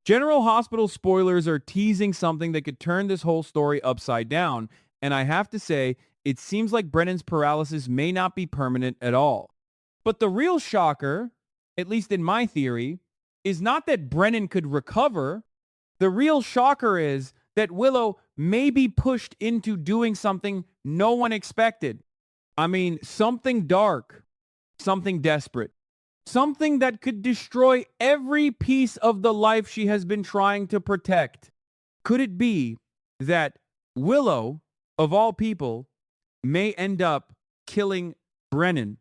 General Hospital spoilers are teasing something that could turn this whole story upside down, and I have to say, it seems like Brennan's paralysis may not be permanent at all. But the real shocker, at least in my theory, is not that Brennan could recover. The real shocker is that Willow may be pushed into doing something no one expected. I mean, something dark, something desperate. Something that could destroy every piece of the life she has been trying to protect. Could it be that Willow, of all people, may end up killing Brennan?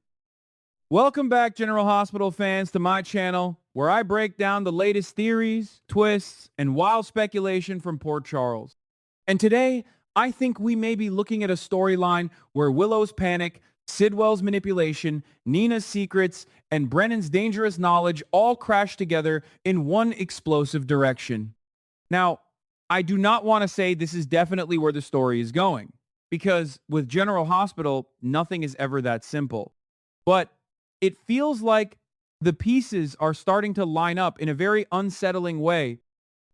Welcome back, General Hospital fans, to my channel, where I break down the latest theories, twists, and wild speculation from Port Charles. And today, I think we may be looking at a storyline where Willow's panic, Sidwell's manipulation, Nina's secrets, and Brennan's dangerous knowledge all crash together in one explosive direction. Now, I do not want to say this is definitely where the story is going, because with General Hospital, nothing is ever that simple. But it feels like the pieces are starting to line up in a very unsettling way.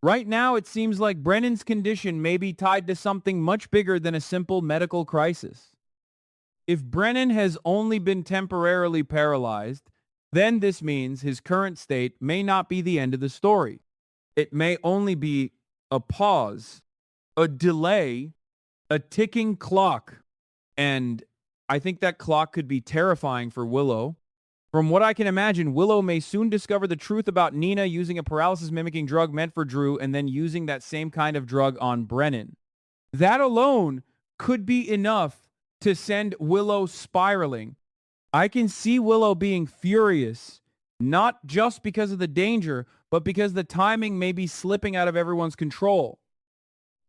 Right now, it seems like Brennan's condition may be tied to something much bigger than a simple medical crisis. If Brennan has only been temporarily paralyzed, then this means his current state may not be the end of the story. It may only be a pause, a delay, a ticking clock. And I think that clock could be terrifying for Willow. From what I can imagine, Willow may soon discover the truth about Nina using a paralysis-mimicking drug meant for Drew and then using that same kind of drug on Brennan. That alone could be enough to send Willow spiraling. I can see Willow being furious, not just because of the danger, but because the timing may be slipping out of everyone's control.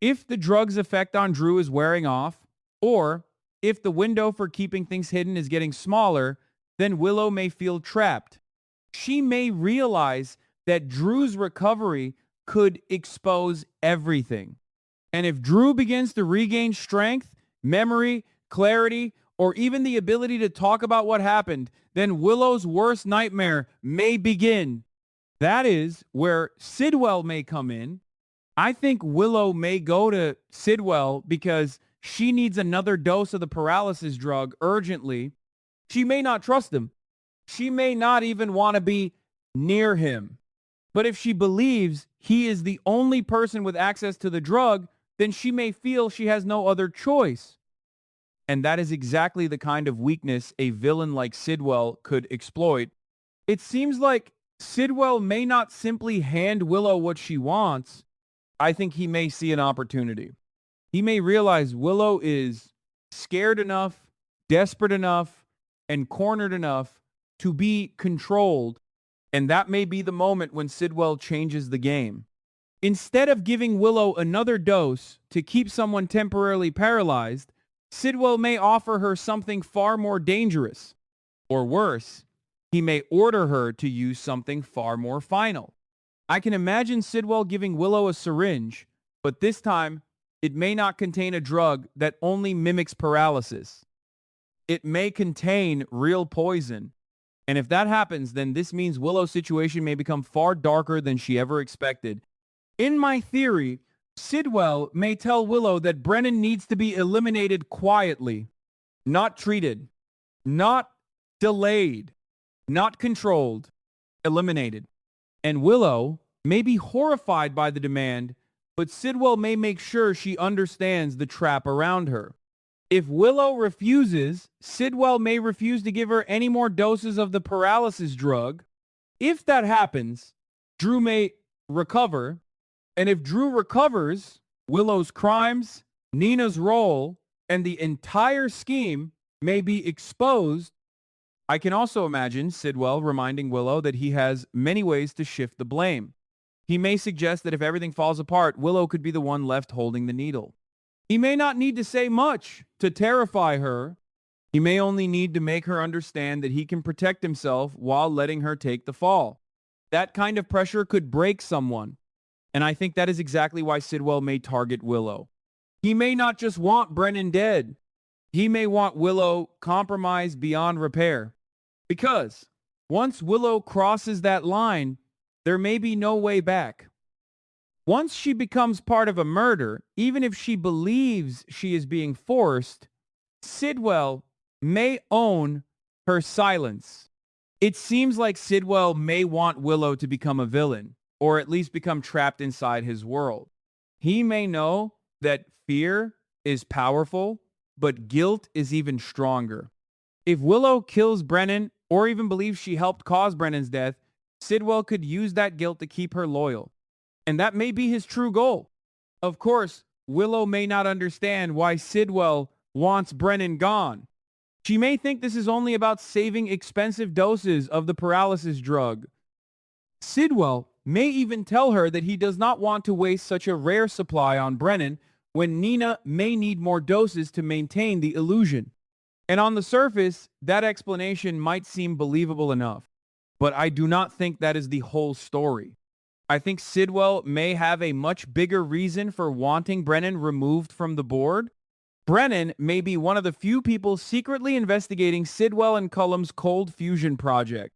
If the drug's effect on Drew is wearing off, or if the window for keeping things hidden is getting smaller, then Willow may feel trapped. She may realize that Drew's recovery could expose everything. And if Drew begins to regain strength, memory, clarity, or even the ability to talk about what happened, then Willow's worst nightmare may begin. That is where Sidwell may come in. I think Willow may go to Sidwell because she needs another dose of the paralysis drug urgently. She may not trust him. She may not even want to be near him. But if she believes he is the only person with access to the drug, then she may feel she has no other choice. And that is exactly the kind of weakness a villain like Sidwell could exploit. It seems like Sidwell may not simply hand Willow what she wants. I think he may see an opportunity. He may realize Willow is scared enough, desperate enough, and cornered enough to be controlled, and that may be the moment when Sidwell changes the game. Instead of giving Willow another dose to keep someone temporarily paralyzed, Sidwell may offer her something far more dangerous. Or worse, he may order her to use something far more final. I can imagine Sidwell giving Willow a syringe, but this time, it may not contain a drug that only mimics paralysis. It may contain real poison. And if that happens, then this means Willow's situation may become far darker than she ever expected. In my theory, Sidwell may tell Willow that Brennan needs to be eliminated quietly, not treated, not delayed, not controlled, eliminated. And Willow may be horrified by the demand, but Sidwell may make sure she understands the trap around her. If Willow refuses, Sidwell may refuse to give her any more doses of the paralysis drug. If that happens, Drew may recover. And if Drew recovers, Willow's crimes, Nina's role, and the entire scheme may be exposed. I can also imagine Sidwell reminding Willow that he has many ways to shift the blame. He may suggest that if everything falls apart, Willow could be the one left holding the needle. He may not need to say much to terrify her. He may only need to make her understand that he can protect himself while letting her take the fall. That kind of pressure could break someone. And I think that is exactly why Sidwell may target Willow. He may not just want Brennan dead. He may want Willow compromised beyond repair. Because once Willow crosses that line, there may be no way back. Once she becomes part of a murder, even if she believes she is being forced, Sidwell may own her silence. It seems like Sidwell may want Willow to become a villain, or at least become trapped inside his world. He may know that fear is powerful, but guilt is even stronger. If Willow kills Brennan, or even believes she helped cause Brennan's death, Sidwell could use that guilt to keep her loyal. And that may be his true goal. Of course, Willow may not understand why Sidwell wants Brennan gone. She may think this is only about saving expensive doses of the paralysis drug. Sidwell may even tell her that he does not want to waste such a rare supply on Brennan when Nina may need more doses to maintain the illusion. And on the surface, that explanation might seem believable enough. But I do not think that is the whole story. I think Sidwell may have a much bigger reason for wanting Brennan removed from the board. Brennan may be one of the few people secretly investigating Sidwell and Cullum's cold fusion project.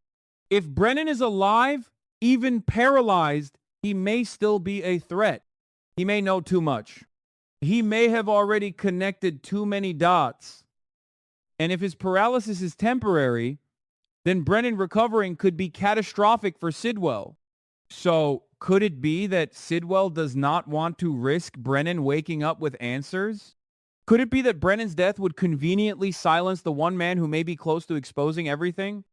If Brennan is alive, even paralyzed, he may still be a threat. He may know too much. He may have already connected too many dots. And if his paralysis is temporary, then Brennan recovering could be catastrophic for Sidwell. So, could it be that Sidwell does not want to risk Brennan waking up with answers? Could it be that Brennan's death would conveniently silence the one man who may be close to exposing everything?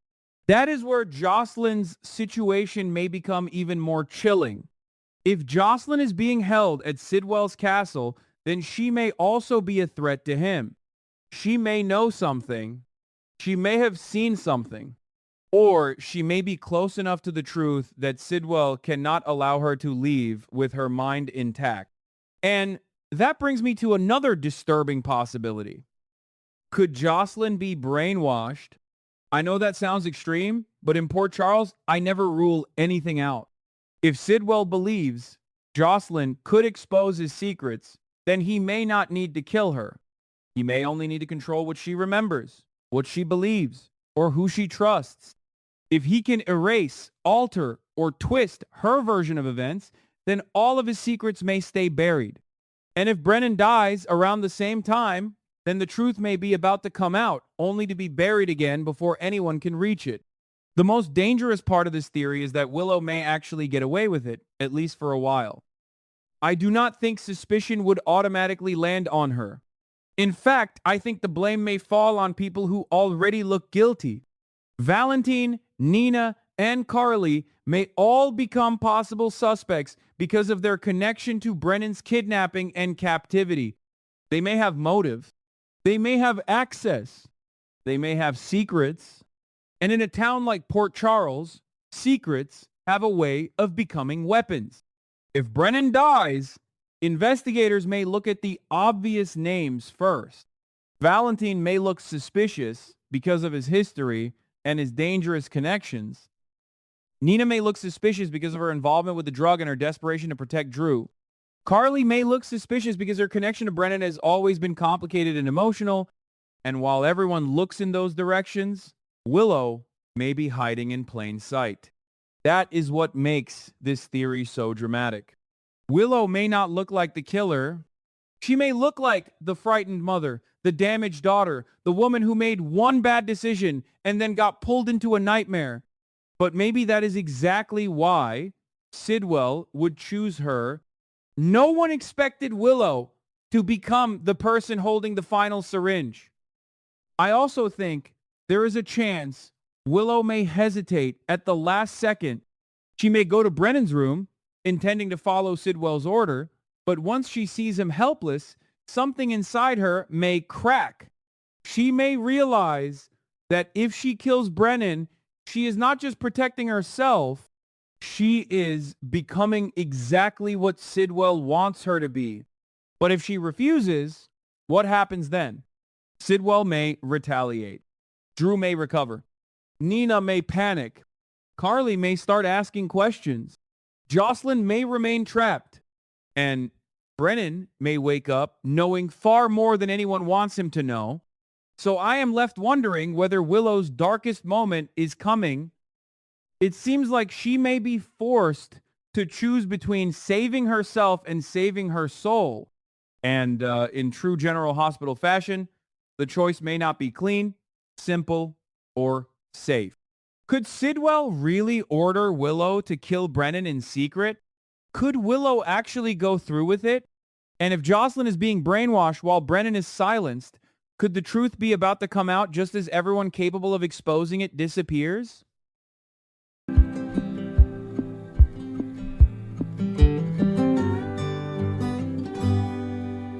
That is where Jocelyn's situation may become even more chilling. If Jocelyn is being held at Sidwell's castle, then she may also be a threat to him. She may know something. She may have seen something. Or she may be close enough to the truth that Sidwell cannot allow her to leave with her mind intact. And that brings me to another disturbing possibility. Could Jocelyn be brainwashed? I know that sounds extreme, but in Port Charles, I never rule anything out. If Sidwell believes Jocelyn could expose his secrets, then he may not need to kill her. He may only need to control what she remembers, what she believes, or who she trusts. If he can erase, alter, or twist her version of events, then all of his secrets may stay buried. And if Brennan dies around the same time, then the truth may be about to come out, only to be buried again before anyone can reach it. The most dangerous part of this theory is that Willow may actually get away with it, at least for a while. I do not think suspicion would automatically land on her. In fact, I think the blame may fall on people who already look guilty. Valentine, Nina, and Carly may all become possible suspects because of their connection to Brennan's kidnapping and captivity. They may have motive. They may have access. They may have secrets. And in a town like Port Charles, secrets have a way of becoming weapons. If Brennan dies, investigators may look at the obvious names first. Valentine may look suspicious because of his history and his dangerous connections. Nina may look suspicious because of her involvement with the drug and her desperation to protect Drew. Carly may look suspicious because her connection to Brennan has always been complicated and emotional. And while everyone looks in those directions, Willow may be hiding in plain sight. That is what makes this theory so dramatic. Willow may not look like the killer. She may look like the frightened mother, the damaged daughter, the woman who made one bad decision and then got pulled into a nightmare. But maybe that is exactly why Sidwell would choose her. No one expected Willow to become the person holding the final syringe. I also think there is a chance Willow may hesitate at the last second. She may go to Brennan's room, intending to follow Sidwell's order, but once she sees him helpless, something inside her may crack. She may realize that if she kills Brennan, she is not just protecting herself, she is becoming exactly what Sidwell wants her to be. But if she refuses, what happens then? Sidwell may retaliate. Drew may recover. Nina may panic. Carly may start asking questions. Jocelyn may remain trapped. And Brennan may wake up knowing far more than anyone wants him to know. So I am left wondering whether Willow's darkest moment is coming. It seems like she may be forced to choose between saving herself and saving her soul. And in true General Hospital fashion, the choice may not be clean, simple, or safe. Could Sidwell really order Willow to kill Brennan in secret? Could Willow actually go through with it? And if Jocelyn is being brainwashed while Brennan is silenced, could the truth be about to come out just as everyone capable of exposing it disappears?